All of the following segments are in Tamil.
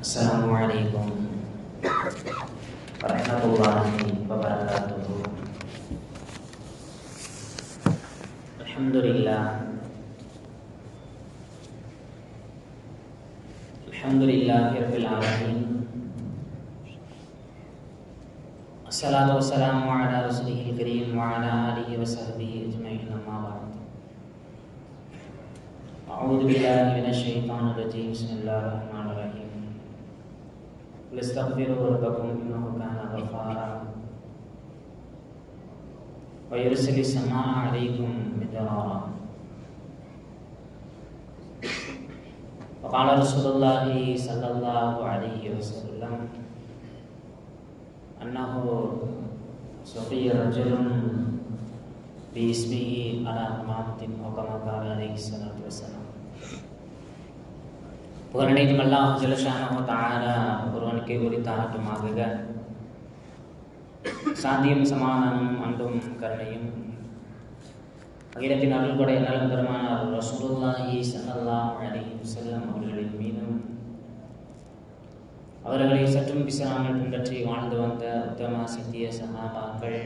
Assalamualaikum warahmatullahi wabarakatuh. Alhamdulillahi rabbil alamin. Assalatu wassalamu ala rasulihil karim wa ala alihi wa sahbihi ajma'in, amma ba'd. A'udzu billahi minasy syaithanir rajim. Bismillahirrahmanirrahim. Istaghfiru rabbakum innahu kana ghaffara wa yursilis samaa'a 'alaikum midrara. Wa qala Rasulullah sallallahu alaihi wasallam annahu sufiya rajulun bi ismihi ala mamatin wa kama qala alaihi salatu wassalam. புகழனைத்தும் அல்லாஹ் ஜல்லஷானஹு தஆலா ஒருவனுக்கே உரித்தாகட்டுமாக. சாந்தியும் சமாதானமும் அன்பும் கருணையும் அகிலத்தின் அருள் கொடை நலம் பெருமானார் ரசூலுல்லாஹி ஸல்லல்லாஹு அலைஹி வஸல்லம் அவர்களின் மீதும் அவர்களை சற்றும் பிசாமல் பின்பற்றி வாழ்ந்து வந்த உத்தம சித்திய சஹாபாக்கள்,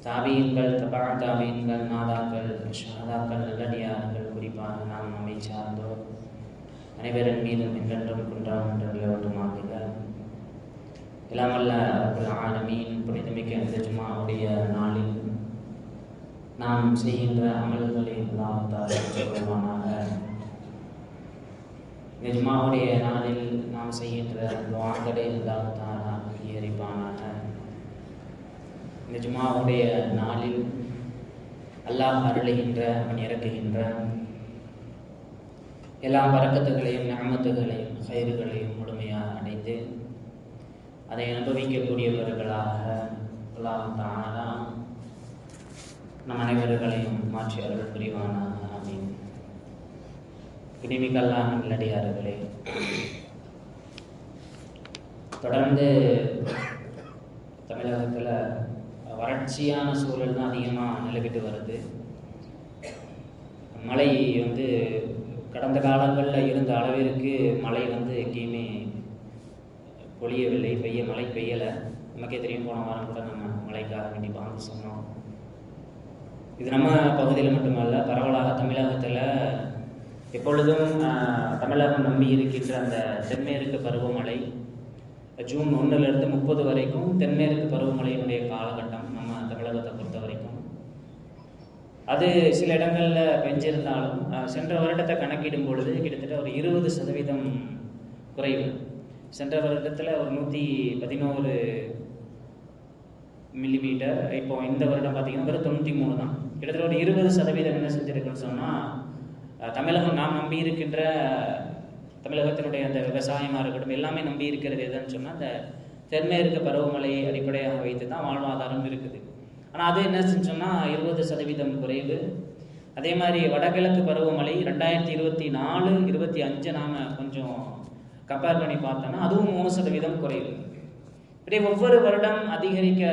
தாபீன்கள், தபா தாபீன்கள், நாதாக்கள், ஷஹதாக்கள், நல்லடியார்கள், குறிப்பாக நாம் நம்மை சார்ந்தோர் அனைவரின் மீதும் என்றென்றும் குன்றாம் என்று நிலவட்டுமாக. இல்லாமல்ல ரப்பல் ஆலமீன் புனிதமிக்க இந்த ஜும்ஆவுடைய நாளில் நாம் செய்கின்ற அமல்களை அல்லாஹ் தஆலா ஏற்றுக்கொள்வானாக. இந்த ஜும்ஆவுடைய நாளில் நாம் செய்கின்ற துஆக்களை அல்லாஹ் தஆலா அங்கீகரிப்பானாக. இந்த ஜும்ஆவுடைய நாளில் அல்லாஹ் அருளுகின்ற, அவன் இறக்குகின்ற எல்லா பரக்கத்துகளையும், நிஅமத்துகளையும், கைறுகளையும் முழுமையாக அடைந்து அதை அனுபவிக்கக்கூடியவர்களாக அல்லாஹ் தஆலா நம் அனைவர்களையும் மாற்றி அருள் புரிவானாக. ஆமீன். இனிமிக்க அல்லாஹ் நல்லடியார்களே, தொடர்ந்து தமிழகத்தில் வறட்சியான சூழல் தான் அதிகமாக நிலவிட்டு வருது. மழை கடந்த காலங்களில் இருந்த அளவிற்கு மழை எங்கேயுமே பொழியவில்லை, மழை பெய்யலை. நமக்கே தெரியும், போன வாரம் கூட நம்ம மழைக்காக வேண்டி பாங்கு சொன்னோம். இது நம்ம பகுதியில் மட்டுமல்ல, பரவலாக தமிழகத்தில் எப்பொழுதும் தமிழகம் நம்பி இருக்கின்ற அந்த தென்மேற்கு பருவமழை ஜூன் 1லிருந்து 30 வரைக்கும் தென்மேற்கு பருவமழையினுடைய காலகட்டம் நம்ம தமிழகத்தை பொறுத்த வரைக்கும். அது சில இடங்களில் பெஞ்சிருந்தாலும் சென்ற வருடத்தை கணக்கிடும் பொழுது கிட்டத்தட்ட ஒரு 20% குறைவு. சென்ற வருடத்தில் ஒரு 111 மில்லிமீட்டர், இப்போ இந்த வருடம் பார்த்திங்கன்னா வெறும் 93 தான். கிட்டத்தட்ட ஒரு 20% என்ன செஞ்சுருக்குன்னு சொன்னால், தமிழகம் நாம் நம்பி இருக்கின்ற தமிழகத்தினுடைய அந்த விவசாயமாக இருக்கட்டும், எல்லாமே நம்பி இருக்கிறது எதுன்னு சொன்னால் அந்த தென்மேற்கு பருவமழையை அடிப்படையாக வைத்து தான் வாழ்வாதாரம் இருக்குது. ஆனால் அது என்ன சொன்னால் 20% குறைவு. அதே மாதிரி வடகிழக்கு பருவமழை 2024-25 நாம் கொஞ்சம் கம்பேர் பண்ணி பார்த்தோன்னா அதுவும் 3% குறைவு. இப்படியே ஒவ்வொரு வருடம் அதிகரிக்க,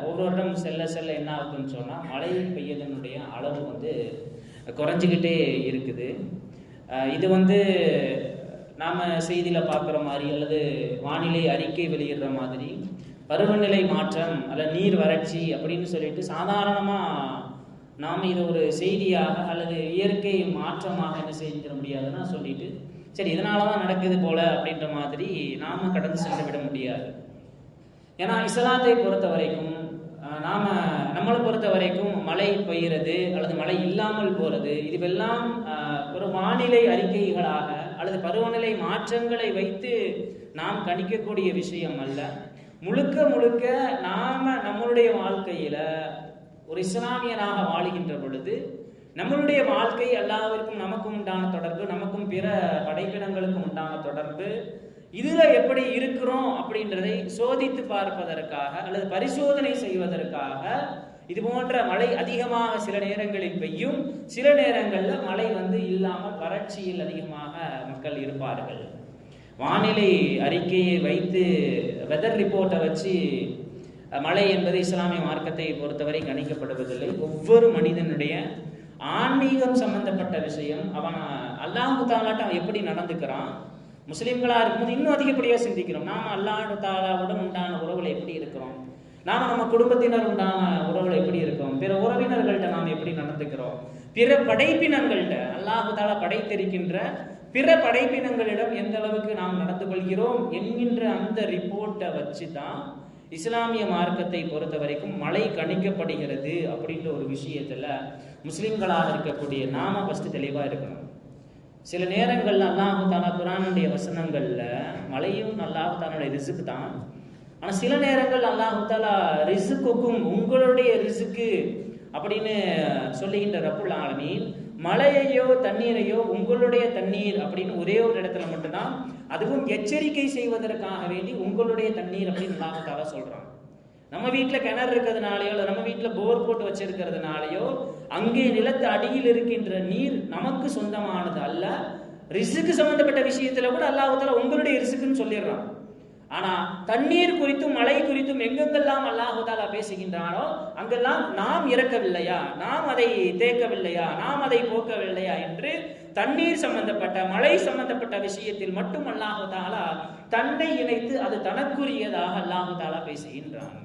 ஒவ்வொரு வருடம் செல்ல செல்ல என்ன ஆகுதுன்னு சொன்னால் மழை பெய்யதனுடைய அளவு குறைஞ்சிக்கிட்டே இருக்குது. இது நாம் செய்தியில் பார்க்குற மாதிரி அல்லது வானிலை அறிக்கை வெளியிடுற மாதிரி பருவநிலை மாற்றம் அல்லது நீர் வறட்சி அப்படின்னு சொல்லிட்டு சாதாரணமாக நாம் இதை ஒரு செய்தியாக அல்லது இயற்கை மாற்றமாக என்ன செஞ்சிட முடியாதுன்னா சொல்லிட்டு சரி இதனால தான் நடக்குது போல அப்படின்ற மாதிரி நாம் கடந்து சென்று விட முடியாது. ஏன்னா இஸ்லாத்தை பொறுத்த வரைக்கும் நம்மளை பொறுத்த வரைக்கும் மழை பெய்கிறது அல்லது மழை இல்லாமல் போகிறது இதுவெல்லாம் ஒரு வானிலை அறிக்கைகளாக அல்லது பருவநிலை மாற்றங்களை வைத்து நாம் கணிக்கக்கூடிய விஷயம் அல்ல. முழுக்க முழுக்க நாம் நம்மளுடைய வாழ்க்கையில் ஒரு இஸ்லாமியனாக வாழுகின்ற பொழுது நம்மளுடைய வாழ்க்கை எல்லாருக்கும் நமக்கும் உண்டான தொடர்பு, நமக்கும் பிற படைப்பினங்களுக்கும் உண்டான தொடர்பு, இதில் எப்படி இருக்கிறோம் அப்படின்றதை சோதித்து பார்ப்பதற்காக அல்லது பரிசோதனை செய்வதற்காக இது போன்ற மழை அதிகமாக சில நேரங்களில் பெய்யும், சில நேரங்களில் மழை இல்லாமல் வறட்சியில் அதிகமாக மக்கள் இருப்பார்கள். வானிலை அறிக்கையை வைத்து வெதர் ரிப்போர்ட்டை வச்சு மழை என்பது இஸ்லாமிய மார்க்கத்தை பொறுத்தவரை கணிக்கப்படுவதில்லை. ஒவ்வொரு மனிதனுடைய ஆன்மீகம் சம்பந்தப்பட்ட விஷயம், அவன் அல்லாஹ் தஆலாட்ட எப்படி நடந்துக்கிறான், முஸ்லிம்களாக இருக்கும்போது இன்னும் அதிகப்படியாக சிந்திக்கிறோம். நாம் அல்லாஹ் தஆலாவுடன் உண்டான உறவுல எப்படி இருக்கிறோம், நாம் நம்ம குடும்பத்தினர் உண்டான உறவுல எப்படி இருக்கோம், பிற உறவினர்கள்ட்ட நாம் எப்படி நடந்துக்கிறோம், பிற படைப்பினங்கள்ட்ட அல்லாஹ் தஆலா படைத்திருக்கின்ற பிற படைப்பினங்களிடம் எந்த அளவுக்கு நாம் நடந்து கொள்கிறோம் என்கின்ற அந்த ரிப்போர்ட்டை வச்சு தான் இஸ்லாமிய மார்க்கத்தை பொறுத்த வரைக்கும் மழை கணிக்கப்படுகிறது அப்படின்ற ஒரு விஷயத்துல முஸ்லிம்களாக இருக்கக்கூடிய நாம ஃபர்ஸ்ட் தெளிவா இருக்கணும். சில நேரங்கள்ல அல்லாஹ் தஆலா குர்ஆனுடைய வசனங்கள்ல மழையும் அல்லாஹ் தஆலாவுடைய ரிஸ்க் தான். ஆனா சில நேரங்கள் அல்லாஹ் தஆலா ரிஸ்க்குக்கும் உங்களுடைய ரிஸ்க்கு அப்படின்னு சொல்லுகின்ற ரப்புல் ஆலமீன் மழையையோ தண்ணீரையோ உங்களுடைய தண்ணீர் அப்படின்னு ஒரே ஒரு இடத்துல மட்டும்தான், அதுவும் எச்சரிக்கை செய்வதற்காக வேண்டி உங்களுடைய தண்ணீர் அப்படின்னு அல்லாஹ் தஆலா சொல்றான். நம்ம வீட்டில் கிணறு இருக்கிறதுனாலயோ இல்லை நம்ம வீட்டில் போர் போட்டு வச்சிருக்கிறதுனாலயோ அங்கே நிலத்து அடியில் இருக்கின்ற நீர் நமக்கு சொந்தமானது அல்ல. ரிஸ்க்கு சம்பந்தப்பட்ட விஷயத்துல கூட அல்லாஹ் தஆலா உங்களுடைய ரிஸ்க்குன்னு சொல்லிடுறான். ஆனா தண்ணீர் குறித்தும் மழை குறித்தும் எங்கெங்கெல்லாம் அல்லாஹ் தஆலா பேசுகின்றானோ அங்கெல்லாம் நாம் இறக்கவில்லையா, நாம் அதை தேக்கவில்லையா, நாம் அதை போக்கவில்லையா என்று தண்ணீர் சம்பந்தப்பட்ட மழை சம்பந்தப்பட்ட விஷயத்தில் மட்டும் அல்லாஹ் தஆலா தன்னை இணைத்து அது தனக்குரியதாக அல்லாஹ் தஆலா பேசுகின்றான்.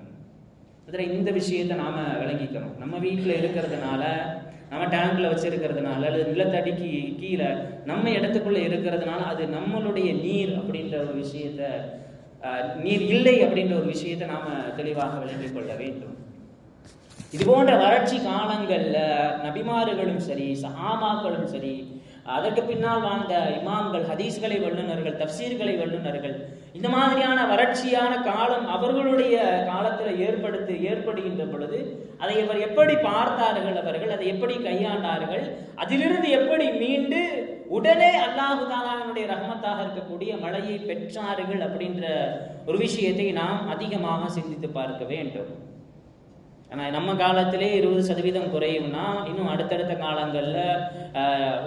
அதில் இந்த விஷயத்தை நாம விளங்கிக்கணும். நம்ம வீட்டில் இருக்கிறதுனால, நம்ம டேங்க்ல வச்சிருக்கிறதுனால அல்லது நிலத்தடிக்கு கீழே நம்ம இடத்துக்குள்ள இருக்கிறதுனால அது நம்மளுடைய நீர் அப்படின்ற ஒரு விஷயத்த, நீர் இல்லை அப்படின்ற ஒரு விஷயத்தை நாம தெளிவாக விளங்கிக் கொள்ள வேண்டும். இது போன்ற வறட்சி காலங்கள்ல நபிமார்களும் சரி, சஹாபாக்களும் சரி, அதற்கு பின்னால் வாழ்ந்த இமாம்கள், ஹதீஸ்களை வல்லுநர்கள், தப்சீர்களை வல்லுநர்கள், இந்த மாதிரியான வறட்சியான காலம் அவர்களுடைய காலத்தில் ஏற்படுகின்ற பொழுது அதை அவர் எப்படி பார்த்தார்கள், அவர்கள் அதை எப்படி கையாண்டார்கள், அதிலிருந்து எப்படி மீண்டு உடனே அல்லாஹ் தஆலாவுடைய ரஹ்மத்தாக இருக்கக்கூடிய மழையை பெற்றார்கள் அப்படின்ற ஒரு விஷயத்தை நாம் அதிகமாக சிந்தித்து பார்க்க வேண்டும். ஆனால் நம்ம காலத்திலே 20% குறையும்னா இன்னும் அடுத்தடுத்த காலங்களில்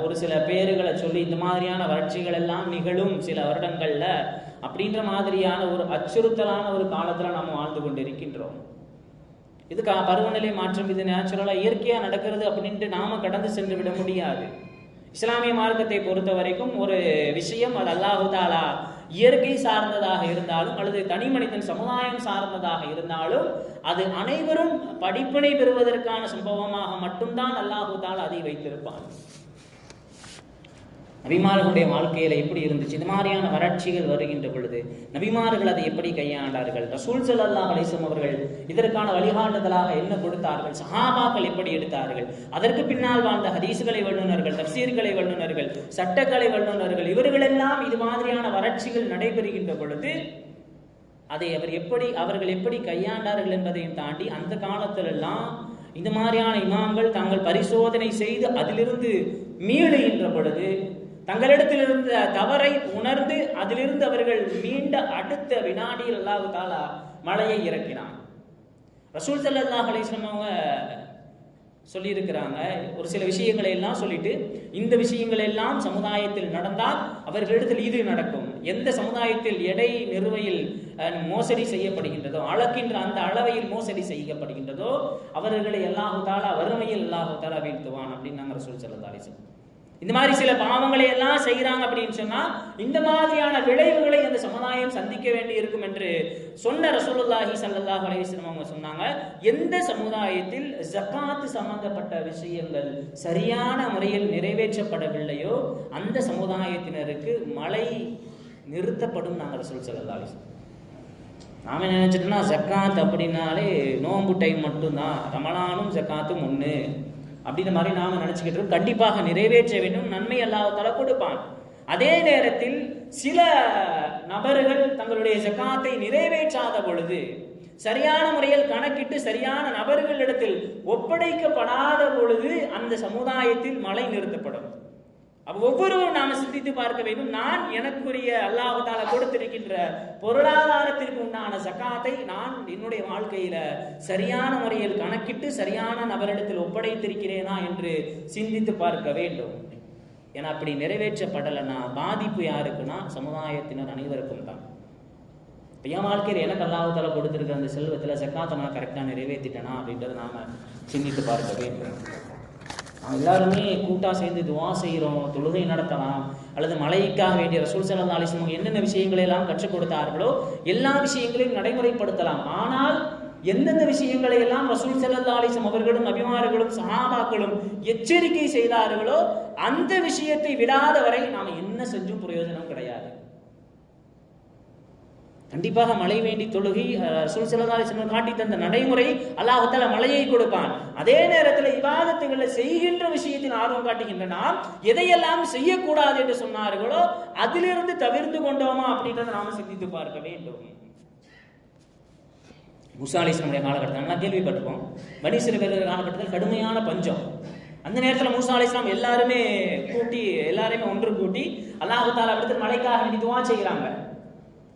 ஒரு சில பேர்களை சொல்லி இந்த மாதிரியான வறட்சிகள் எல்லாம் நிகழும் சில வருடங்கள்ல அப்படின்ற மாதிரியான ஒரு அச்சுறுத்தலான ஒரு காலத்துல நம்ம வாழ்ந்து கொண்டிருக்கின்றோம். இது பருவநிலை மாற்றம், இது நேச்சுரலா இயற்கையா நடக்கிறது அப்படின்ட்டு நாம கடந்து சென்று விட முடியாது. இஸ்லாமிய மார்க்கத்தை பொறுத்த வரைக்கும் ஒரு விஷயம் அது அல்லாஹ் தஆலா இயற்கை சார்ந்ததாக இருந்தாலும் அல்லது தனி மனிதன் சமுதாயம் சார்ந்ததாக இருந்தாலும் அது அனைவரும் படிப்பினை பெறுவதற்கான சம்பவமாக மட்டும்தான் அல்லாஹ் தஆலா அதை வைத்திருப்பான். நபிமார்களுடைய வாழ்க்கையில எப்படி இருந்துச்சு, இது மாதிரியான வறட்சிகள் வருகின்ற பொழுது நபிமார்கள் அதை எப்படி கையாண்டார்கள், ரசூல் ஸல்லல்லாஹு அலைஹி வஸல்லம் அவர்கள் இதற்கான வழிகாட்டுதலாக என்ன கொடுத்தார்கள், சஹாபாக்கள் எப்படி எடுத்தார்கள், அதற்கு பின்னால் வாழ்ந்த ஹதீஸ்களை வல்லுநர்கள், தப்சீர்களை வல்லுநர்கள், சட்டக்கலை வல்லுநர்கள், இவர்களெல்லாம் இது மாதிரியான வறட்சிகள் நடைபெறுகின்ற பொழுது அதை அவர்கள் எப்படி கையாண்டார்கள் என்பதையும் தாண்டி அந்த காலத்திலெல்லாம் இந்த மாதிரியான இமாம்கள் தாங்கள் பரிசோதனை செய்து அதிலிருந்து மீளுகின்ற பொழுது தங்களிடத்தில் இருந்த தவறை உணர்ந்து அதிலிருந்து அவர்கள் மீண்ட அடுத்த வினாடியில் அல்லாஹ் தஆலா மழையை இறக்கினான். ரசூல் ஸல்லல்லாஹு அலைஹி வஸல்லம் அவங்க சொல்லியிருக்கிறாங்க, ஒரு சில விஷயங்களை எல்லாம் சொல்லிட்டு இந்த விஷயங்கள் எல்லாம் சமுதாயத்தில் நடந்தால் அவர்களிடத்தில் இது நடக்கும். எந்த சமுதாயத்தில் எடை நிறுவையில் மோசடி செய்யப்படுகின்றதோ, அளக்கின்ற அந்த அளவையில் மோசடி செய்யப்படுகின்றதோ அவர்களை அல்லாஹ் தஆலா வறுமையில் அல்லாஹ் தஆலா வீழ்த்துவான் அப்படின்னு நாங்கள் ரசூல் ஸல்லல்லாஹு அலைஹி வஸல்லம். இந்த மாதிரி சில பாவங்களை எல்லாம் செய்கிறாங்க அப்படின்னு சொன்னா இந்த மாதிரியான விளைவுகளை அந்த சமுதாயம் சந்திக்க வேண்டி இருக்கும் என்று சொன்ன ரசூலுல்லாஹி ஸல்லல்லாஹு அலைஹி வஸல்லம் அவங்க சொன்னாங்க, எந்த சமுதாயத்தில் ஜகாத் சம்பந்தப்பட்ட விஷயங்கள் சரியான முறையில் நிறைவேற்றப்படவில்லையோ அந்த சமுதாயத்தினருக்கு மழை நிறுத்தப்படும் நாங்கள் ரசூல் ஸல்லல்லாஹு அலைஹி வஸல்லம். நாம நினைச்சிட்டோம்னா ஜக்காத் அப்படின்னாலே நோன்பு டைம் மட்டும்தான், ரமலானும் ஜக்காத்தும் ஒன்று அப்படின்ற மாதிரி நாம நினைச்சுக்கிட்டு கண்டிப்பாக நிறைவேற்ற வேண்டும், நன்மை அல்லாஹ் தஆலா கொடுப்பான். அதே நேரத்தில் சில நபர்கள் தங்களுடைய ஜகாத்தை நிறைவேற்றாத பொழுது, சரியான முறையில் கணக்கிட்டு சரியான நபர்களிடத்தில் ஒப்படைக்கப்படாத பொழுது அந்த சமுதாயத்தில் மழை நிறுத்தப்படும். அப்போ ஒவ்வொருவரும் நாம சிந்தித்து பார்க்க வேண்டும், நான் எனக்குரிய அல்லாஹ் தஆலா கொடுத்திருக்கின்ற பொருளாதாரத்திற்கு உண்டான ஜகாத்தை நான் என்னுடைய வாழ்க்கையில சரியான முறையில் கணக்கிட்டு சரியான நபரிடத்தில் ஒப்படைத்திருக்கிறேனா என்று சிந்தித்து பார்க்க வேண்டும். ஏன்னா அப்படி நிறைவேற்றப்படலைன்னா பாதிப்பு யாருக்குன்னா சமுதாயத்தினர் அனைவருக்கும் தான். என் வாழ்க்கையில் எனக்கு அல்லாஹ் தஆலா கொடுத்திருக்கிற அந்த செல்வத்தில் ஜகாத்தை நான் கரெக்டாக நிறைவேற்றிட்டேனா அப்படின்றத நாம சிந்தித்து பார்க்க வேண்டும். எல்லாருமே கூட்டா சேர்ந்து துவா செய்கிறோம், தொழுகை நடத்தலாம், அல்லது மழைக்காக வேண்டிய ரசூல் ஸல்லல்லாஹு அலைஹி வஸல்லம் என்னென்ன விஷயங்களை எல்லாம் கற்றுக் கொடுத்தார்களோ எல்லா விஷயங்களையும் நடைமுறைப்படுத்தலாம். ஆனால் எந்தெந்த விஷயங்களை எல்லாம் ரசூல் ஸல்லல்லாஹு அலைஹி வஸல்லம் அவர்களும் நபிமார்களும் சஹாபாக்களும் எச்சரிக்கை செய்தார்களோ அந்த விஷயத்தை விடாத வரை நாம் என்ன செஞ்சும் பிரயோஜனம் கிடையாது. கண்டிப்பாக மழை வேண்டி தொழுகை ரசூல் ஸல்லல்லாஹு அலைஹி வஸல்லம் காட்டி தந்த நடைமுறை அல்லாஹ் தஆலா மழையை கொடுப்பான். அதே நேரத்தில் இபாதத்துகளை செய்கின்ற விஷயத்தில் ஆர்வம் காட்டுகின்ற நாம் எதையெல்லாம் செய்யக்கூடாது என்று சொன்னார்களோ அதிலிருந்து தவிர்த்து கொண்டோமா அப்படின்றத நாம சிந்தித்து பார்க்க வேண்டும். மூசா அலைஹிஸ்ஸலாமுடைய காலகட்டத்தில் நல்லா கேள்விப்பட்டிருப்போம். பனி இஸ்ரவேலர் காலகட்டத்தில் கடுமையான பஞ்சம். அந்த நேரத்தில் மூசா அலைஹிஸ்ஸலாம் எல்லாருமே ஒன்று கூட்டி அல்லாஹ் தஆலா விடத்தில் மழைக்காக வேண்டி துஆ செய்கிறாங்க.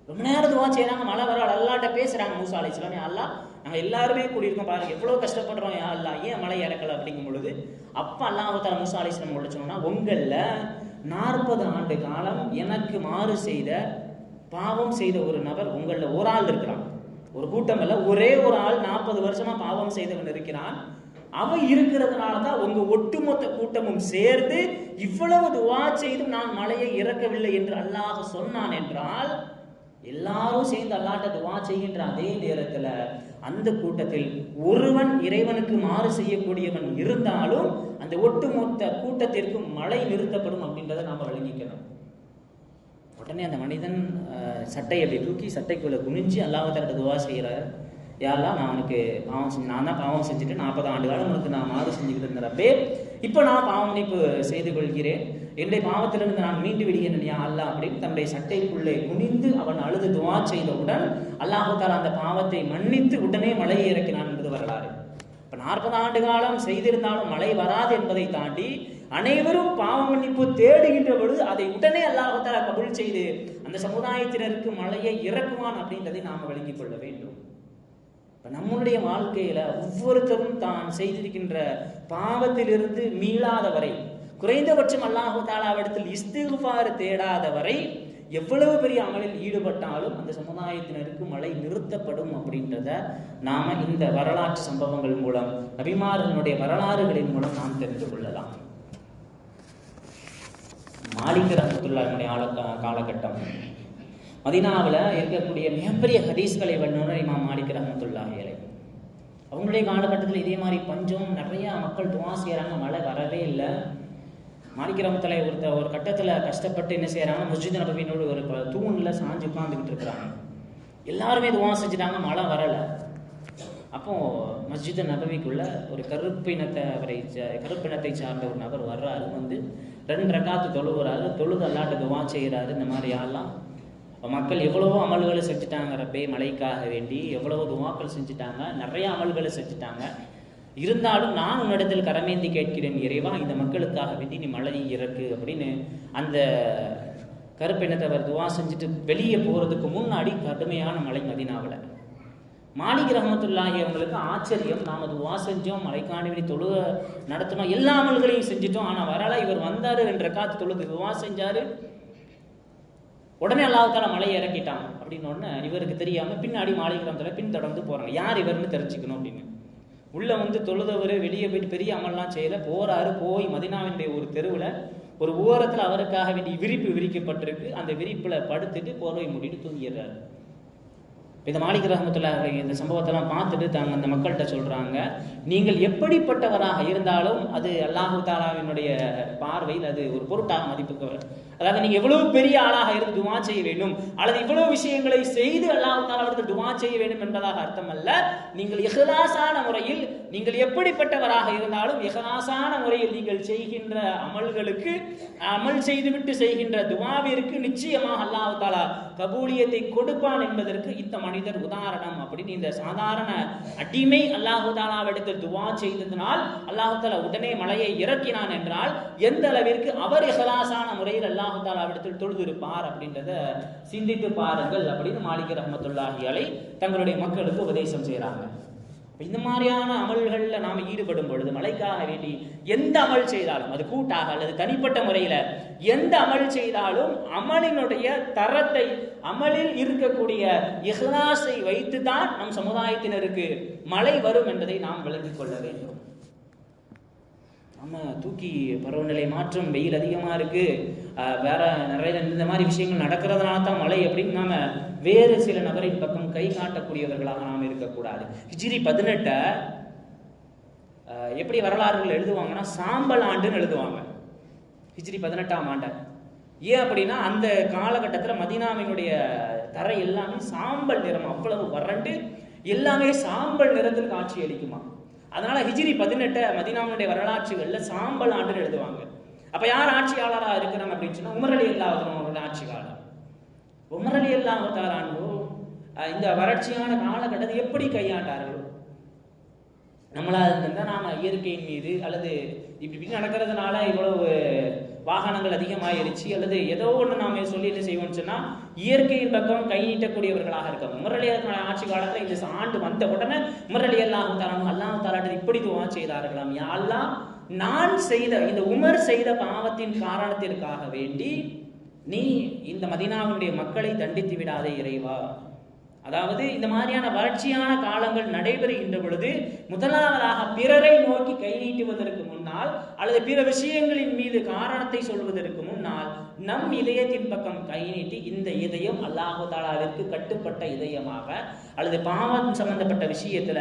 ரொம்ப நேரம் துவா செய்யறாங்க, மழை வர அல்லாட்ட பேசுறாங்க. மூசா அலைஹிஸ்ஸலாம், யா அல்லாஹ் நாங்கள் எல்லாருமே கூடியிருக்கோம் பாருங்க, எவ்வளோ கஷ்டப்படுறோம், யா அல்லாஹ் ஏன் மழை இறக்கல அப்படிங்கும் பொழுது அப்போ அல்லாஹ் தஆலா மூசா அலைஹிஸ்ஸலாம் சொன்னா, உங்களில் 40 ஆண்டு காலம் எனக்கு மாறு செய்த பாவம் செய்த ஒரு நபர் உங்களில் ஒரு ஆள் இருக்கிறான். ஒரு கூட்டம் அல்ல, ஒரே ஒரு ஆள் 40 வருஷமா பாவம் செய்தவன் இருக்கிறான். அவன் இருக்கிறதுனால தான் உங்க ஒட்டுமொத்த கூட்டமும் சேர்ந்து இவ்வளவு துவா செய்தும் நான் மழையை இறக்கவில்லை என்று அல்லாஹ் சொன்னான் என்றால், எல்லாரும் சேர்ந்து அல்லாஹ்ட்ட துஆ செய்கின்ற அதே நேரத்தில் அந்த கூட்டத்தில் ஒருவன் இறைவனுக்கு மாறு செய்யக்கூடியவன் இருந்தாலும் அந்த ஒட்டுமொத்த கூட்டத்திற்கு மழை நிறுத்தப்படும் அப்படின்றத நாம விளங்கிக்கணும். உடனே அந்த மனிதன் சட்டையை அப்படி தூக்கி சட்டைக்குள்ள குனிஞ்சு அல்லாஹ் தஆலா துஆ செய்கிறார். யாரெல்லாம் நான் தான் பாவம் செஞ்சுட்டு 40 ஆண்டு காலம் உனக்கு நான் மாறு செஞ்சுக்கிட்டு இருந்தப்பே இப்போ நான் பாவ மன்னிப்பு செய்து கொள்கிறேன், என்னுடைய பாவத்திலிருந்து நான் மீண்டு விடுகிறேன் யா அல்லாஹ் அப்படின்னு தன்னுடைய சட்டைக்குள்ளே குனிந்து அவன் அழுது துஆ செய்தவுடன் அல்லாஹ் தஆலா அந்த பாவத்தை மன்னித்து உடனே மழையை இறக்கினான் என்பது வரலாறு. இப்போ 40 ஆண்டு காலம் செய்திருந்தாலும் மழை வராது என்பதை தாண்டி அனைவரும் பாவ மன்னிப்பு தேடுகின்ற பொழுது அதை உடனே அல்லாஹ் தஆலா கபூல் செய்து அந்த சமுதாயத்தினருக்கு மழையை இறக்குவான் அப்படின்றதை நாம் விளங்கிக் கொள்ள வேண்டும். இப்போ நம்முடைய வாழ்க்கையில ஒவ்வொருத்தரும் தான் செய்திருக்கின்ற பாவத்திலிருந்து மீளாத வரை, குறைந்தபட்சம் அல்லாஹ் தஆலாவிடத்தில் இஸ்திக்ஃபார் தேடாத வரை எவ்வளவு பெரிய அமலில் ஈடுபட்டாலும் அந்த சமுதாயத்தினருக்கு மழை நிறுத்தப்படும் அப்படின்றத நாம இந்த வரலாற்று சம்பவங்கள் மூலம், நபிமார்களுடைய வரலாறுகளின் மூலம் நாம் தெரிந்து கொள்ளலாம். மாலிக் ரஹ்மத்துல்லாஹி காலகட்டம், மதீனாவில் இருக்கக்கூடிய மிகப்பெரிய ஹதீஸ்களை வல்லுநர் இமாம் மாலிக் ரஹ்மத்துல்லாஹி அலைஹி. அவங்களுடைய காலகட்டத்தில் இதே மாதிரி பஞ்சம், நிறைய மக்கள் துஆ செய்கிறாங்க, மழை வரவே இல்லை. மாலிக் ரஹ்மத்துல்லாஹி ஒரு கட்டத்தில் கஷ்டப்பட்டு என்ன செய்கிறாங்க, மஸ்ஜித் நபவியினோடு ஒரு தூணில் சாஞ்சு உட்காந்துக்கிட்டு இருக்கிறாங்க. எல்லாருமே துஆ செஞ்சுட்டாங்க, மழை வரலை. அப்போ மஸ்ஜித் நபவிக்குள்ள ஒரு கருப்பினத்தை சார்ந்த ஒரு நபர் வர்றாரு. வந்து 2 ரக்காத்து தொழுகிறாரு. தொழுது அல்லாஹ்ட்ட துஆ செய்கிறாரு, இந்த மாதிரி யாரெல்லாம் மக்கள் எவ்வளவோ அமல்களை செஞ்சுட்டாங்க ரப்பே மழைக்காக வேண்டி, எவ்வளவோ துஆக்கள் செஞ்சுட்டாங்க, நிறைய அமல்களை செஞ்சுட்டாங்க. இருந்தாலும் நான் உன்னிடத்தில் கரமேந்தி கேட்கிறேன் இறைவா, இந்த மக்களுக்காக வேண்டி நீ மழை இறக்கு அப்படின்னு அந்த கருப்பினத்தவர் துஆ செஞ்சுட்டு வெளியே போகிறதுக்கு முன்னாடி கடுமையான மழை மதீனாவில். மாலிக் ரஹ்மத்துல்லாஹி அவங்களுக்கு ஆச்சரியம், நாம் துஆ செஞ்சோம், மழைக்கான வேண்டி தொழுக நடத்தினோம், எல்லா அமல்களையும் செஞ்சுட்டோம், ஆனால் வரல. இவர் வந்தார், 2 ரக்காத்து தொழுது துஆ செஞ்சாரு, உடனே அல்லாஹ் தஆலா மழையை இறக்கிட்டான் அப்படின்னு ஒன்று இவருக்கு தெரியாமல் பின்னாடி மாலிக் ரஹ்மத்துல்லாஹி பின்தொடர்ந்து போகிறாங்க. யார் இவர்னு தெரிஞ்சுக்கணும் அப்படின்னு. உள்ளே வந்து தொழுதவர் வெளியே போயிட்டு பெரிய அமல்லாம் செய்யலை, போகிறாரு. போய் மதீனாவினுடைய ஒரு தெருவில் ஒரு ஓரத்தில் அவருக்காக வேண்டிய விரிப்பு விரிக்கப்பட்டிருக்கு. அந்த விரிப்பில் படுத்துட்டு போர்வை மூடிட்டு தூங்கிடுறாரு. இந்த மாலிக் ரஹ்மத்துல்லாஹி இந்த சம்பவத்தெல்லாம் பார்த்துட்டு தாங்க அந்த மக்கள்கிட்ட சொல்கிறாங்க, நீங்கள் எப்படிப்பட்டவராக இருந்தாலும் அது அல்லாஹ் தஆலாவினுடைய பார்வையில் அது ஒரு பொருட்டாக மதிப்புக்கு. அதாவது நீங்கள் எவ்வளவு பெரிய ஆளாக இருந்து துஆ செய்ய வேண்டும், அல்லது இவ்வளவு விஷயங்களை செய்து அல்லாஹ் தஆலாவிடத்தில் துஆ செய்ய வேண்டும் என்பதாக அர்த்தம் அல்ல. நீங்கள் இஹ்லாஸான முறையில், நீங்கள் எப்படிப்பட்டவராக இருந்தாலும் இஹ்லாஸான முறையில் நீங்கள் செய்கின்ற அமல்களுக்கு, அமல் செய்துவிட்டு செய்கின்ற துஆவிற்கு நிச்சயமாக அல்லாஹ் தஆலா கபூலியத்தை கொடுப்பான் என்பதற்கு இந்த மனிதர் உதாரணம் அப்படின்னு. இந்த சாதாரண அடிமை அல்லாஹ் தஆலாவிடத்தில் துஆ செய்ததனால் அல்லாஹ் தஆலா உடனே மழையை இறக்கினான் என்றால் எந்த அளவிற்கு அவர் இஹ்லாஸான முறையில் அல்லாஹ் தஆலாவிடத்தில் தொழுதிருப்பார் அப்படின்றத சிந்தித்து பாருங்கள் அப்படின்னு மாலிக் ரஹ்மத்துல்லாஹி அலைஹி தங்களுடைய மக்களுக்கு உபதேசம் செய்கிறாங்க. இந்த மாதிரியான அமல்களில் நாம் ஈடுபடும் பொழுது மழைக்காக வேண்டி எந்த அமல் செய்தாலும், அது கூட்டாக அல்லது தனிப்பட்ட முறையில் எந்த அமல் செய்தாலும் அமலினுடைய தரத்தை, அமலில் இருக்கக்கூடிய இஹ்லாஸை வைத்து தான் நம் சமுதாயத்தினருக்கு மழை வரும் என்பதை நாம் விளங்கிக் கொள்ள வேண்டும். ஆமாம், தூக்கி பருவநிலை மாற்றம், வெயில் அதிகமாக இருக்குது, வேற நிறைய இந்த மாதிரி விஷயங்கள் நடக்கிறதுனால தான் மழை அப்படின்னு நாம் வேறு சில நபரின் பக்கம் கை காட்டக்கூடியவர்களாக நாம் இருக்கக்கூடாது. ஹிஜ்ரி 18 எப்படி வரலாறுகள் எழுதுவாங்கன்னா சாம்பல் ஆண்டுன்னு எழுதுவாங்க, ஹிஜ்ரி 18ஆம் ஆண்டை. ஏன் அப்படின்னா அந்த காலகட்டத்தில் மதீனாவினுடைய தரை எல்லாமே சாம்பல் நிறம், அவ்வளவு வறண்டு எல்லாமே சாம்பல் நிறத்தில் காட்சி அளிக்குமா. அதனால ஹிஜ்ரி 18 மதீனாவினுடைய வரலாற்றுகள்ல சாம்பல் ஆண்டுன்னு எழுதுவாங்க. அப்ப யார் ஆட்சியாளராக இருக்கிறாங்க அப்படின்னு சொன்னா உமர் ரலியல்லாஹு அன்ஹு அவர்களுடைய ஆட்சி காலம். உமர் ரலியல்லாஹு தஆலா அன்ஹு இந்த வறட்சியான காலகட்டத்தை எப்படி கையாண்டார்கள்? நம்மளா இருந்தால் நாம இயற்கையின் மீது அல்லது இப்படி நடக்கிறதுனால இவ்வளவு வாகனங்கள் அதிகமாயிருச்சு அல்லது ஏதோ ஒன்று நாம சொல்லி என்ன செய்வோம்னு சொன்னா இயற்கையின் பக்கம் கை நீட்டக்கூடியவர்களாக இருக்கோம். உமர் ரலியல்லாஹு ஆட்சி காலத்தில் இந்த ஆண்டு வந்த உடனே உமர் ரலியல்லாஹு தஆலா அல்லாஹ் தஆலா இப்படி துஆ செய்தார்களாம், யா அல்லாஹ், நான் செய்த இந்த உமர் செய்த பாவத்தின் காரணத்திற்காக வேண்டி நீ இந்த மதீனாவுடைய மக்களை தண்டித்து விடாதே இறைவா. அதாவது இந்த மாதிரியான வறட்சியான காலங்கள் நடைபெறுகின்ற பொழுது முதலாவதாக பிறரை நோக்கி கை நீட்டுவதற்கு முன்னால் அல்லது பிற விஷயங்களின் மீது காரணத்தை சொல்வதற்கு முன்னால் நம் இதயத்தின் பக்கம் கை நீட்டி இந்த இதயம் அல்லாஹு தஆலாவிற்கு கட்டுப்பட்ட இதயமாக அல்லது பாவம் சம்பந்தப்பட்ட விஷயத்துல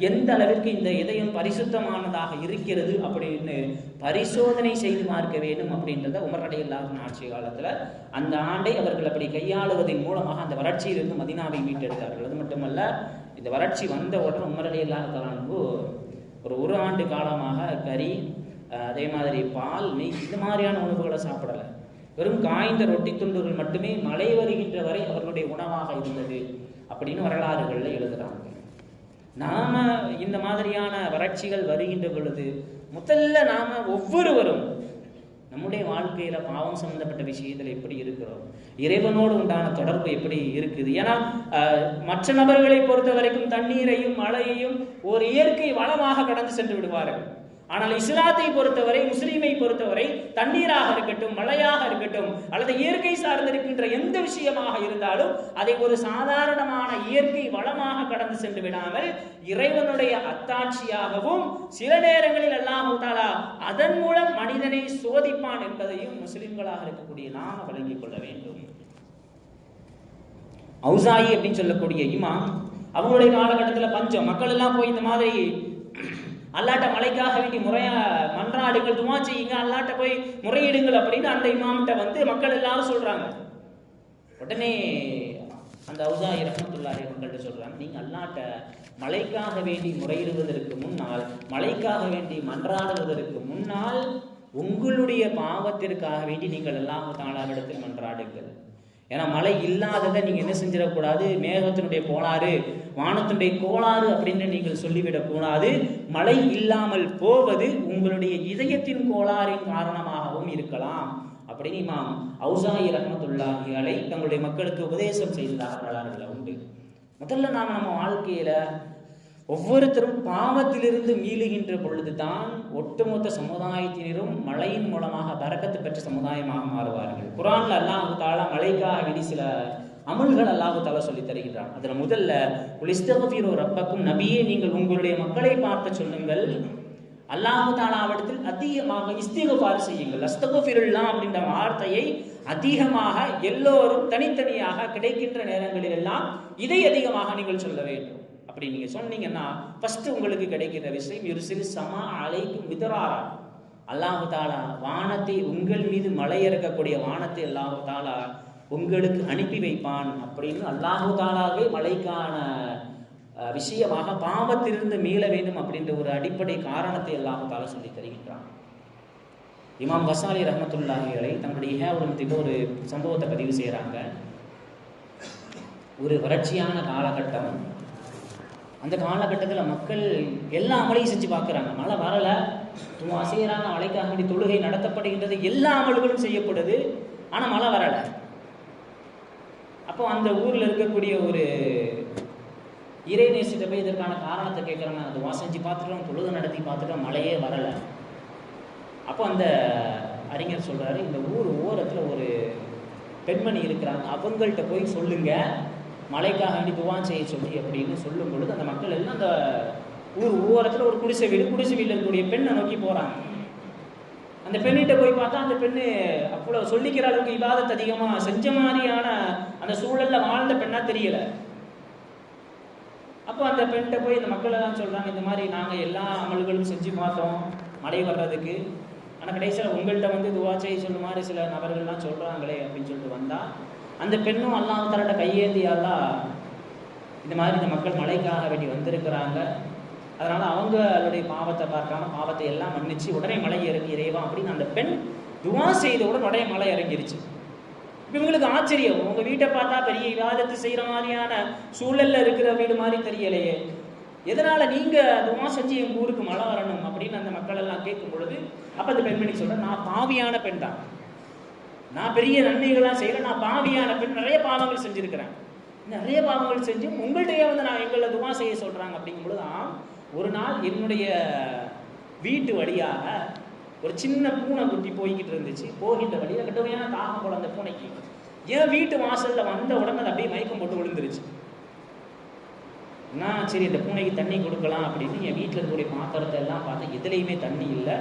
எந்த அளவிற்கு இந்த இதயம் பரிசுத்தமானதாக இருக்கிறது அப்படின்னு பரிசோதனை செய்து பார்க்க வேண்டும் அப்படின்றத உமர் ரலியல்லாஹு அன்ஹு ஆட்சி காலத்துல அந்த ஆண்டை அவர்கள் அப்படி கையாளுவதன் மூலமாக அந்த வறட்சியிலிருந்து மதீனாவை மீட்டெடுத்தார்கள். அது மட்டுமல்ல, இந்த வறட்சி வந்த உடனே உமர் ரலியல்லாஹு தஆலா ஒரு ஆண்டு காலமாக கறி, அதே மாதிரி பால், நெய் இந்த மாதிரியான உணவுகளை சாப்பிடலை. வெறும் காய்ந்த ரொட்டி துண்டுகள் மட்டுமே மழை வருகின்ற வரை அவர்களுடைய உணவாக இருந்தது அப்படின்னு வரலாறுகளில் எழுதுறாங்க. நாம இந்த மாதிரியான வறட்சிகள் வருகின்ற பொழுது முதல்ல நாம ஒவ்வொருவரும் நம்முடைய வாழ்க்கையில பாவம் சம்பந்தப்பட்ட விஷயத்துல எப்படி இருக்கிறோம், இறைவனோடு உண்டான தொடர்பு எப்படி இருக்குது. ஏன்னா மற்ற நபர்களை பொறுத்த வரைக்கும் தண்ணீரையும் மழையையும் ஒரு இயற்கை வளமாக கடந்து சென்று விடுவார்கள். ஆனால் இஸ்லாத்தை பொறுத்தவரை, முஸ்லீமை பொறுத்தவரை தண்ணீராக இருக்கட்டும், மழையாக இருக்கட்டும் அல்லது இயற்கை சார்ந்திருக்கின்ற எந்த விஷயமாக இருந்தாலும் அதை ஒரு சாதாரணமான இயற்கை வளமாக கடந்து சென்று விடாமல் இறைவனுடைய அத்தாட்சியாகவும் சில நேரங்களில் அல்லாஹ் தஆலா அதன் மூலம் மனிதனை சோதிப்பான் என்பதையும் முஸ்லிம்களாக இருக்கக்கூடிய நாம விளங்கிக் கொள்ள வேண்டும். ஔசாயி அப்படின்னு சொல்லக்கூடிய இமாம், அவங்களுடைய காலகட்டத்தில் பஞ்சம், மக்கள் எல்லாம் போய் இந்த மாதிரி அல்லாட்ட மலைக்காக வேண்டி முறையா மன்றாடுங்கள், துவா செய்யுங்க, அல்லாட்ட போய் முறையிடுங்கள் அப்படின்னு அந்த இமாம்கிட்ட வந்து மக்கள் எல்லாரும் சொல்றாங்க. உடனே அந்த ஔசாயி ரஹ்மத்துல்லாஹி அவங்கள்ட்ட சொல்றாங்க, நீங்க அல்லாட்ட மலைக்காக வேண்டி முறையிடுவதற்கு முன்னால், மலைக்காக வேண்டி மன்றாடுவதற்கு முன்னால் உங்களுடைய பாவத்திற்காக வேண்டி நீங்கள் அல்லாஹ் தஆலாவிடத்தில் மன்றாடுங்கள். ஏன்னா மழை இல்லாததை நீங்கள் என்ன செஞ்சிடக்கூடாது, மேகத்தினுடைய கோளாறு, வானத்தினுடைய கோளாறு அப்படின்னு நீங்கள் சொல்லிவிடக்கூடாது. மழை இல்லாமல் போவது உங்களுடைய இதயத்தின் கோளாறின் காரணமாகவும் இருக்கலாம் அப்படின்னு இமாம் ஔசாயி ரஹ்மத்துல்லாஹி அலைஹி தங்களுடைய மக்களுக்கு உபதேசம் செய்ததாக வரலாறுகள் உண்டு. முதல்ல நாம் நம்ம வாழ்க்கையில ஒவ்வொருத்தரும் பாவத்திலிருந்து மீளுகின்ற பொழுதுதான் ஒட்டுமொத்த சமுதாயத்தினரும் மழையின் மூலமாக பரக்கத்து பெற்ற சமுதாயமாக மாறுவார்கள். குர்ஆன்ல அல்லாஹ் தஆலா மழைக்காக வேண்டி சில அமல்கள் அல்லாஹ் தஆலா சொல்லி தருகிறான். அதுல முதல்ல இஸ்தக்ஃபிரு ரப்பக்கும், நபியே நீங்கள் உங்களுடைய மக்களை பார்த்து சொல்லுங்கள், அல்லாஹ் தஆலாவிடத்தில் அதிகமாக இஸ்திக்ஃபார் செய்யுங்கள். அஸ்தக்ஃபிருல்லாஹ் அப்படின்ற வார்த்தையை அதிகமாக எல்லோரும் தனித்தனியாக கிடைக்கின்ற நேரங்களில் எல்லாம் இதை அதிகமாக நீங்கள் சொல்ல வேண்டும். அப்படி நீங்க சொன்னீங்கன்னா ஃபர்ஸ்ட் உங்களுக்கு கிடைக்கிற விஷயம் யுர்சில் ஸமா அலைக்கும் மிதராரா, அல்லாஹ் தஆலா வானத்தை உங்கள் மீது மழை இறக்கக்கூடிய வானத்தை அல்லாஹ் தஆலா உங்களுக்கு அனுப்பி வைப்பான் அப்படின்னு அல்லாஹ் தஆலாவே மழைக்கான விஷயமாக பாவத்திலிருந்து மீள வேண்டும் அப்படின்ற ஒரு அடிப்படை காரணத்தை அல்லாஹ் தஆலா சொல்லி தருகின்றான். இமாம் கசாலி ரஹ்மத்துல்லாஹி அலைஹி தங்களுடைய இஹ்யாவுல் ஒரு சம்பவத்தை பதிவு செய்கிறாங்க. ஒரு வறட்சியான காலகட்டம், அந்த காலகட்டத்தில் மக்கள் எல்லா அமலையும் செஞ்சு பார்க்குறாங்க, மழை வரலை, துவா செய்கிறாங்க, மழைக்காக வேண்டி தொழுகை நடத்தப்படுகின்றது, எல்லா அமல்களும் செய்யப்படுது, ஆனால் மழை வரலை. அப்போ அந்த ஊரில் இருக்கக்கூடிய ஒரு இறைநேசிட்ட போய் இதற்கான காரணத்தை கேட்குறாங்க. துவா செஞ்சு பார்த்துட்டோம், தொழுகை நடத்தி பார்த்துட்டோம், மழையே வரலை. அப்போ அந்த அறிஞர் சொல்கிறாரு, இந்த ஊர் ஓரத்தில் ஒரு பெண்மணி இருக்கிறாங்க, அவங்கள்ட்ட போய் சொல்லுங்க மழைக்காக வேண்டி துவா செய்ய சொல்லி அப்படின்னு சொல்லும் பொழுது அந்த மக்கள் எல்லாம் அந்த ஊர் ஓரத்தில் ஒரு குடிசை வீடு இருக்கக்கூடிய பெண்ணை நோக்கி போகிறாங்க. அந்த பெண்ணிட்ட போய் பார்த்தா அந்த பெண்ணு அவ்வளோ சொல்லிக்கிற அளவுக்கு இபாதத் அதிகமாக செஞ்ச மாதிரியான அந்த சூழல்ல வாழ்ந்த பெண்ணா தெரியல. அப்போ அந்த பெண்கிட்ட போய் இந்த மக்கள் எல்லாம் சொல்றாங்க, இந்த மாதிரி நாங்கள் எல்லா அமல்களும் செஞ்சு பார்த்தோம் மழை வர்றதுக்கு, ஆனால் கடைசியில் உங்கள்கிட்ட வந்து துவா செய்ய சொல்லுமாறு சில நபர்கள்லாம் சொல்றாங்களே அப்படின்னு சொல்லிட்டு வந்தா அந்த பெண்ணும் அல்லாஹ் தஆலா கையேந்தி அல்லாஹ் இந்த மாதிரி இந்த மக்கள் மழைக்காக வேண்டி வந்திருக்கிறாங்க, அதனால அவங்களுடைய பாவத்தை பார்க்காம பாவத்தை எல்லாம் மன்னிச்சு உடனே மழை இறங்கி இறைவா அப்படின்னு அந்த பெண் துவா செய்தவுடன் உடனே மழை இறங்கிருச்சு. இப்போ இவங்களுக்கு ஆச்சரியம், உங்க வீட்டை பார்த்தா பெரிய இபாதத்து செய்யற மாதிரியான சூழல்ல இருக்கிற வீடு மாதிரி தெரியலையே, எதனால நீங்க துவா செஞ்சு எங்க ஊருக்கு மழை வரணும் அப்படின்னு அந்த மக்கள் எல்லாம் கேட்கும் பொழுது அப்ப அந்த பெண்மணி சொல்ற, நான் பாவியான பெண் தான், நான் பெரிய நன்மைகள்லாம் செய்யல, நான் பாவியான பெண், நிறைய பாவங்கள் செஞ்சிருக்கிறேன், நிறைய பாவங்கள் செஞ்சும் உங்கள்கிட்டயே வந்து நான் எங்களை துவா செய்ய சொல்றாங்க அப்படிங்கும் பொழுது, ஒரு நாள் என்னுடைய வீட்டு வழியாக ஒரு சின்ன பூனை குட்டி போய்கிட்டு இருந்துச்சு, போகின்ற வழியில் கடுமையான தாகம் போல அந்த பூனைக்கு, என் வீட்டு வாசல்ல வந்த உடனே அது அப்படியே மயக்கம் போட்டு விழுந்துருச்சு. நான் சரி இந்த பூனைக்கு தண்ணி கொடுக்கலாம் அப்படின்னு என் வீட்டில் இருக்கக்கூடிய பாத்திரத்தை எல்லாம் பார்த்தா எதுலையுமே தண்ணி இல்லை,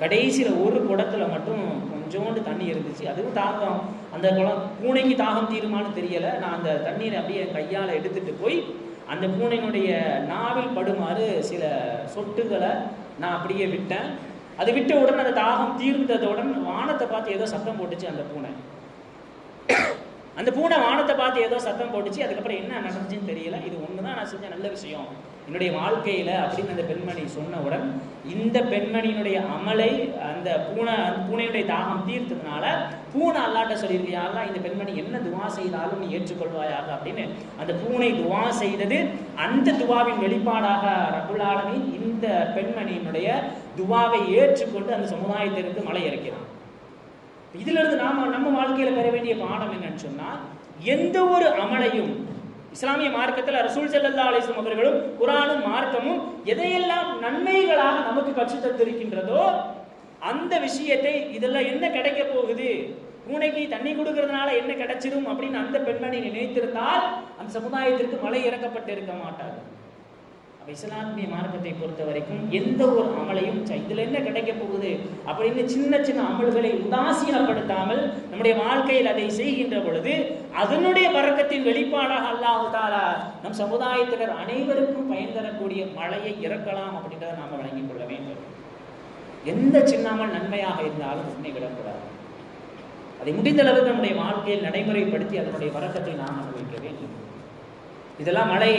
கடைசியில் ஒரு குடத்துல மட்டும் கொஞ்சோண்டு தண்ணி இருந்துச்சு, அதுவும் தாகம், அந்த குளம் பூனைக்கு தாகம் தீருமான்னு தெரியலை, நான் அந்த தண்ணீரை அப்படியே கையால் எடுத்துட்டு போய் அந்த பூனையினுடைய நாவில் படுமாறு சில சொட்டுகளை நான் அப்படியே விட்டேன். அது விட்ட உடனே அந்த தாகம் தீர்ந்ததுடன் வானத்தை பார்த்து ஏதோ சத்தம் போட்டுச்சு அந்த பூனை. அந்த பூனை வானத்தை பார்த்து ஏதோ சத்தம் போட்டுச்சு, அதுக்கப்புறம் என்ன நடந்துச்சுன்னு தெரியல, இது ஒண்ணுதான் நான் செஞ்ச நல்ல விஷயம் என்னுடைய வாழ்க்கையில அப்படின்னு அந்த பெண்மணி சொன்னவுடன் இந்த பெண்மணியினுடைய அமலை அந்த பூனையுடைய தாகம் தீர்த்ததுனால பூனை அல்லாட்ட சொல்லியிருக்கு, யாரெல்லாம் இந்த பெண்மணி என்ன துவா செய்தாலும் நீ ஏற்றுக்கொள்வாயாக அப்படின்னு அந்த பூனை துவா செய்தது. அந்த துவாவின் வெளிப்பாடாக ரப்புல் ஆலமீன் இந்த பெண்மணியினுடைய துவாவை ஏற்றுக்கொண்டு அந்த சமுதாயத்திற்கு மழை இறக்கிறான். இதுல இருந்து நம்ம வாழ்க்கையில பெற வேண்டிய பாடம் என்னன்னு சொன்னா, எந்த ஒரு அமலையும் இஸ்லாமிய மார்க்கத்தில் ரசூல் ஸல்லல்லாஹு அலைஹி வஸல்லம் அவர்களும் குர்ஆனும் மார்க்கமும் எதையெல்லாம் நன்மைகளாக நமக்கு கற்றுத் தந்திருக்கின்றதோ அந்த விஷயத்தை, இதெல்லாம் என்ன கிடைக்க போகுது, பூனைக்கு தண்ணி கொடுக்கறதுனால என்ன கிடைச்சிரும் அப்படின்னு அந்த பெண்மணி நினைத்திருந்தால் அந்த சமுதாயத்திற்கு மழை இறக்கப்பட்டு இருக்க மாட்டார். இஸ்லாமிய மார்க்கத்தை பொறுத்த வரைக்கும் எந்த ஒரு அமலையும் இதுல என்ன கிடைக்க போகுது அப்படின்னு சின்ன சின்ன அமல்களை உதாசீனப்படுத்தாமல் நம்முடைய வாழ்க்கையில் அதை செய்கின்ற பொழுது அதனுடைய பரக்கத்தின் வெளிப்பாடாக அல்லாஹ் தஆலா நம் சமுதாயத்தினர் அனைவருக்கும் பயன் தரக்கூடிய மழையை இறக்கலாம் அப்படின்றத நாம வழங்கிக் கொள்ள வேண்டும். எந்த சின்ன அமல் நன்மையாக இருந்தாலும் உண்மை விடக்கூடாது, அதை முடிந்த அளவுக்கு நம்முடைய வாழ்க்கையில் நடைமுறைப்படுத்தி அதனுடைய பரக்கத்தை நாம் அனுபவிக்க வேண்டும். இதெல்லாம் மழை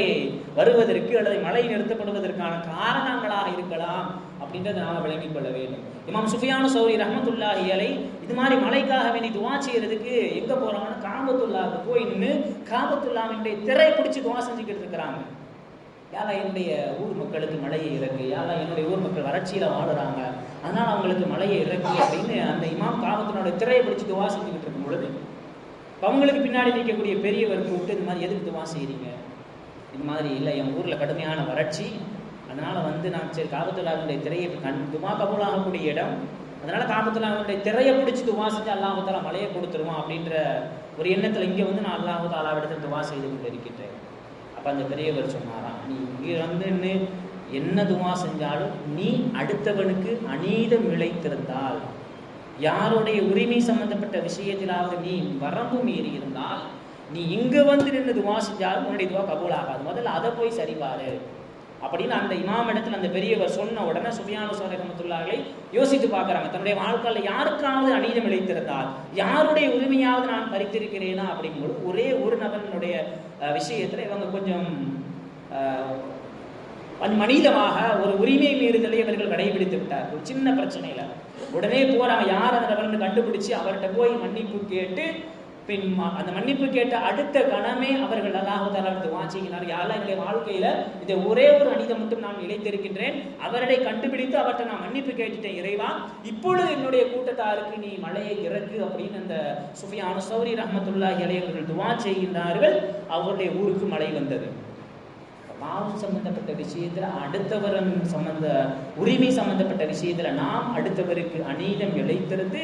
வருவதற்கு அல்லது மழை நிறுத்தப்படுவதற்கான காரணங்களாக இருக்கலாம் அப்படின்றத நாம விளங்கிக் கொள்ள வேண்டும். இமாம் சுஃபியான் சௌரி ரஹ்மத்துல்லாஹி அலைஹி இது மாதிரி மழைக்காக வேண்டி துவா செய்யறதுக்கு எங்க போறாங்கன்னா காபத்துல்லாஹ்க்கு போய் நின்று காபத்துல்லாஹ்வினுடைய திரை பிடிச்சி துவா செஞ்சுக்கிட்டு இருக்கிறாங்க. யாரா என்னுடைய ஊர் மக்களுக்கு மழையை இறக்கு, யாரா என்னுடைய ஊர் மக்கள் வறட்சியில வாடுறாங்க, அதனால அவங்களுக்கு மழையை இறக்கு அப்படின்னு அந்த இமாம் காபத்துனுடைய திரையை பிடிச்சி துவா செஞ்சுக்கிட்டு இருக்கும் பொழுது அவங்களுக்கு பின்னாடி நிற்கக்கூடிய பெரியவர் கூப்பிட்டு இந்த மாதிரி எதுக்கு துவா செய்யறீங்க, இது மாதிரி இல்லை என் ஊரில் கடுமையான வறட்சி, அதனால் வந்து நான் சரி காபத்துல்லாஹ்வுடைய திரையை துவா கபூலாகக்கூடிய இடம், அதனால் காபத்துல்லாஹ்வுடைய திரையை பிடிச்சி துவா செஞ்சு அல்லாஹ் தஆலா மழையை கொடுத்துருவான் அப்படின்ற ஒரு எண்ணத்தில் இங்கே வந்து நான் அல்லாஹ் தஆலாவிடத்தில் துவா செய்து கொண்டு இருக்கின்றேன். அப்போ அந்த பெரியவர் சொன்னாராம், நீ இங்கே வந்து என்ன துவா செஞ்சாலும் நீ அடுத்தவனுக்கு அநீதம் இழைத்திருந்தால், யாருடைய உரிமை சம்பந்தப்பட்ட விஷயத்திலாவது நீ வரம்பு மீறி இருந்தால், நீ இங்க வந்து நின்று துவா செஞ்சாலும் உன்னுடைய துவா கபூல் ஆகாது, முதல்ல அதை போய் சரிபாரு அப்படின்னு அந்த இமாம் இடத்துல அந்த பெரியவர் சொன்ன உடனே சுஃபியான் சௌரி ரஹ்மத்துல்லாஹி அலைஹி யோசித்து பார்க்குறாங்க, தன்னுடைய வாழ்க்கையில் யாருக்காவது அநீதம் இழைத்திருந்தால், யாருடைய உரிமையாவது நான் பறித்திருக்கிறேனா அப்படிங்கும்போது ஒரே ஒரு நபனுடைய விஷயத்துல இவங்க கொஞ்சம் மனிதமாக ஒரு உரிமை மீறுதலை அவர்கள் கடைபிடித்து விட்டார். ஒரு சின்ன பிரச்சனையில உடனே போறாங்க, யார் அந்த நபர்னு கண்டுபிடிச்சு அவர்கிட்ட போய் மன்னிப்பு கேட்டு பின் அந்த மன்னிப்பு கேட்ட அடுத்த கணமே அவர்கள் அல்லாஹ் தஆலா துஆ செய்கிறார், யாரெல்லாம் என்னுடைய வாழ்க்கையில இந்த ஒரே ஒரு அநீதம் மட்டும் நான் இழைத்திருக்கின்றேன், அவரை கண்டுபிடித்து அவர்கிட்ட நான் மன்னிப்பு கேட்டுட்டேன் இறைவா, இப்பொழுது என்னுடைய கூட்டத்தாருக்கு நீ மழையை இறக்கு அப்படின்னு அந்த சுஃபியான் சௌரி ரஹ்மத்துல்லாஹி அலைஹி அவர்கள் துஆ செய்கின்றார்கள். அவருடைய ஊருக்கு மழை வந்தது. பாவம் சம்பந்தப்பட்ட விஷயத்துல அடுத்தவரின் உரிமை சம்பந்தப்பட்ட விஷயத்துல நாம் அடுத்தவருக்கு அநீதம் இழைத்திருந்து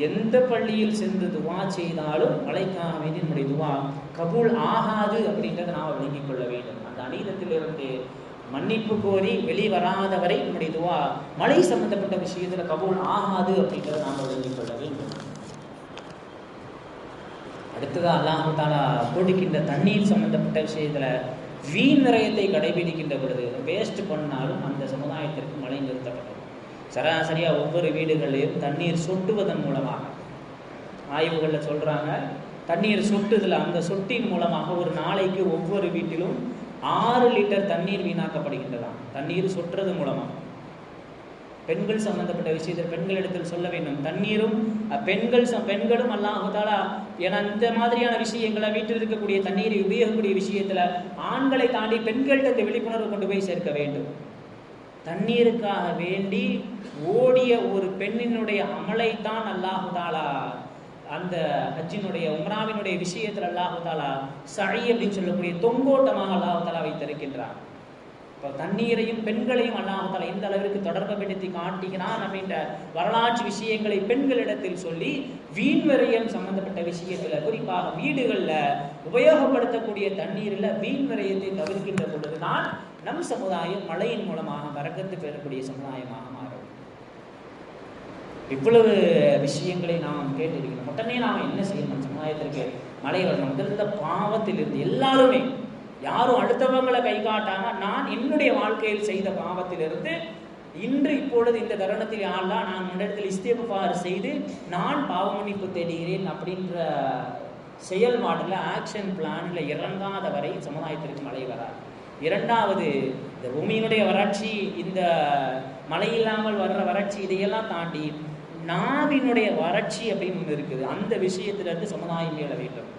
எந்த பள்ளியில் சென்று துவா செய்தாலும் மழைக்காக வேண்டி நம்முடைய துவா கபூல் ஆகாது அப்படின்றத நாம் விளங்கிக் கொள்ள வேண்டும். அந்த அநீதத்திலிருந்து மன்னிப்பு கோரி வெளிவராதவரை நம்முடைய துவா மழை சம்பந்தப்பட்ட விஷயத்துல கபூல் ஆகாது அப்படின்றத நாம் விளங்கிக் கொள்ள வேண்டும். அடுத்ததான் அல்லாஹ் தஆலா கொடுக்கின்ற தண்ணீர் சம்பந்தப்பட்ட விஷயத்துல வீண் விரயத்தை கடைபிடிக்கின்ற பொழுது வேஸ்ட் பண்ணாலும் அந்த சமுதாயத்திற்கு மழை நிறுத்தப்பட்டது. சராசரியா ஒவ்வொரு வீடுகளிலும் தண்ணீர் சொட்டுவதன் மூலமாக ஆய்வுகளில் சொல்றாங்க, தண்ணீர் சொட்டுதல் அந்த சொட்டின் மூலமாக ஒரு நாளைக்கு ஒவ்வொரு வீட்டிலும் 6 லிட்டர் தண்ணீர் வீணாக்கப்படுகின்றதாம். தண்ணீர் சொட்டுறது மூலமாக. பெண்கள் சம்பந்தப்பட்ட விஷயத்தில் பெண்களிடத்தில் சொல்ல வேண்டும், தண்ணீரும் பெண்களும் அல்லாஹ் தஆலா ஏன்னா இந்த மாதிரியான விஷயங்களை வீட்டில் இருக்கக்கூடிய தண்ணீரை உபயோகக்கூடிய விஷயத்துல ஆண்களை தாண்டி பெண்கள்கிட்ட விழிப்புணர்வு கொண்டு போய் சேர்க்க வேண்டும். தண்ணீருக்காக வேண்டி ஓடிய ஒரு பெண்ணினுடைய அமலைத்தான் அல்லாஹ் தஆலா அந்த ஹஜ்ஜினுடைய உம்ராவினுடைய விஷயத்தில் அல்லாஹ் தஆலா சஇ அப்படின்னு சொல்லக்கூடிய தொங்கோட்டமாக அல்லாஹ் தஆலா வைத்திருக்கின்றார். இப்போ தண்ணீரையும் பெண்களையும் அல்லாஹ் தஆலா இந்த அளவிற்கு தொடர்புபடுத்தி காட்டுகிறான் அப்படின்ற வரலாற்று விஷயங்களை பெண்களிடத்தில் சொல்லி வீண் விரயம் சம்பந்தப்பட்ட விஷயத்துல குறிப்பாக வீடுகளில் உபயோகப்படுத்தக்கூடிய தண்ணீரில் வீண் விரயத்தை தவிர்க்கின்ற பொழுதுதான் நம் சமுதாயம் மழையின் மூலமாக வரக்கத்து பெறக்கூடிய சமுதாயமாக மாறும். இவ்வளவு விஷயங்களை நாம் கேட்டிருக்கிறோம். உடனே நாம் என்ன செய்யணும்? சமுதாயத்திற்கு மழை வரணும். முதல்ல பாவத்தில் இருந்து எல்லாருமே யாரும் அடுத்தவங்களை கை காட்டாம நான் என்னுடைய வாழ்க்கையில் செய்த பாவத்திலிருந்து இன்று இப்பொழுது இந்த தருணத்தில் யாரெல்லாம் நான் இடத்தில் இஸ்திக்ஃபார் செய்து நான் பாவ மன்னிப்பு தேடுகிறேன் அப்படின்ற செயல்பாடுல ஆக்ஷன் பிளான்ல இறங்காத வரை சமுதாயத்திற்கு மழை வராது. இரண்டாவது, இந்த பூமியினுடைய வறட்சி, இந்த மழை இல்லாமல் வர்ற வறட்சி, இதையெல்லாம் தாண்டி நாவினுடைய வறட்சி அப்படின்னு ஒன்று இருக்குது. அந்த விஷயத்திலிருந்து சமுதாயம் மீள வேண்டும்.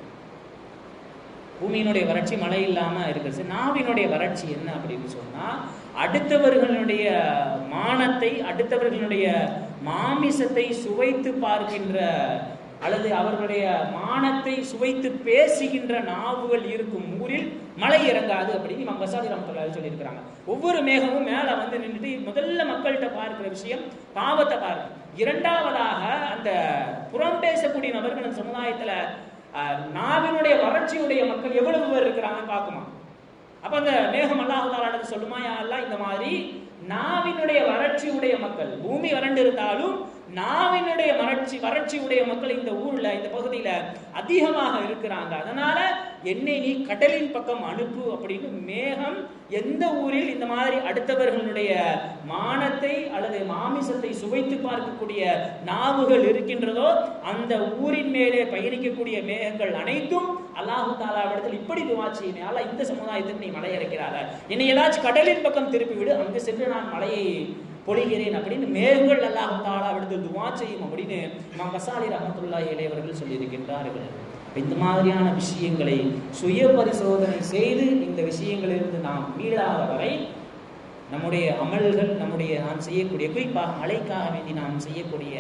பூமியினுடைய வறட்சி மழை இல்லாமல் இருக்குது. நாவினுடைய வறட்சி என்ன அப்படின்னு சொன்னால், அடுத்தவர்களுடைய மானத்தை, அடுத்தவர்களுடைய மாமிசத்தை சுவைத்து பார்க்கின்ற அல்லது அவர்களுடைய மானத்தை சுவைத்து பேசுகின்ற நாவுகள் இருக்கும் ஊரில் மழை இறங்காது அப்படின்னு இமாம் கஸாலி ரஹ்மத்துல்லாஹி சொல்லியிருக்கிறாங்க. ஒவ்வொரு மேகமும் மேலே வந்து நின்றுட்டு முதல்ல மக்கள்கிட்ட பார்க்கிற விஷயம் பாவத்தை பார்க்க. இரண்டாவதாக அந்த புறம் பேசக்கூடிய நபர்கள் சமுதாயத்தில் நாவினுடைய வறட்சியுடைய மக்கள் எவ்வளவு பேர் இருக்கிறாங்கன்னு பார்க்குமா. அப்ப அந்த மேகம் அல்லாஹ் தஆலா சொல்லுமா, யா அல்லாஹ் இந்த மாதிரி நாவினுடைய வறட்சியுடைய மக்கள், பூமி வறண்டு இருந்தாலும் நாவினுடைய வறட்சியுடைய மக்கள் இந்த ஊர்ல இந்த பகுதியில அதிகமாக இருக்கிறாங்க, அதனால என்னை நீ கடலின் பக்கம் அனுப்பு அப்படின்னு மேகம் எந்த ஊரில் இந்த மாதிரி அடுத்தவர்களுடைய மானத்தை அல்லது மாமிசத்தை சுவைத்து பார்க்கக்கூடிய நாவுகள் இருக்கின்றதோ அந்த ஊரின் மேலே பயணிக்கக்கூடிய மேகங்கள் அனைத்தும் அல்லாஹ் தஆலாவிடத்தில் இப்படி துஆ செய்யுமே, அல்லாஹ் இந்த சமுதாயத்துக்கு நீ மழை இறக்கிறாங்க, என்னை ஏதாச்சும் கடலின் பக்கம் திருப்பி விடு, அங்கு சென்று நான் மழையை பொழிகிறேன் அப்படின்னு மேகங்கள் அல்லாஹ் தஆலாவிடத்தில் துஆ செய்யும் அப்படின்னு இமாம் கஸாலி ரஹ்மத்துல்லாஹி அலைஹி அவர்கள் சொல்லியிருக்கின்றார்கள். இந்த மாதிரியான விஷயங்களை சுய பரிசோதனை செய்து இந்த விஷயங்களிலிருந்து நாம் மீளாத வரை நம்முடைய அமல்கள், நாம் செய்யக்கூடிய குறிப்பாக மழைக்காக வேண்டி நாம் செய்யக்கூடிய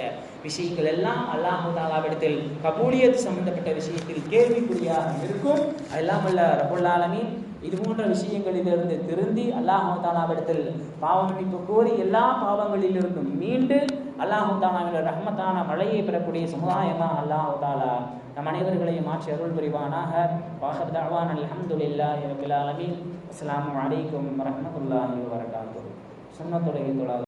விஷயங்கள் எல்லாம் அல்லாஹ் தஆலாவிடத்தில் கபூலியத் சம்பந்தப்பட்ட விஷயத்தில் கேள்விக்குறியாக இருக்கும். அதெல்லாம் வல்ல ரப்புல் ஆலமீன் இது போன்ற விஷயங்களிலிருந்து திருந்தி அல்லாஹ் தஆலாவிடத்தில் பாவ மன்னிப்பு கோரி எல்லா பாவங்களிலிருந்தும் மீண்டு அல்லாஹ் தஆலாவின் ரஹ்மத்தான மழையை பெறக்கூடிய சமுதாயமாக அல்லாஹ் தஆலா நம் அனைவர்களையும் மாற்றி அருள் புரிவானாக. வாஹர் தஅவானா அல்ஹம்துலில்லாஹி ரப்பில் ஆலமீன். அஸ்ஸலாமு அலைக்கும் வரஹ்மத்துல்லாஹி வபரகாத்துஹு. சுன்னத்துடைய தொழாத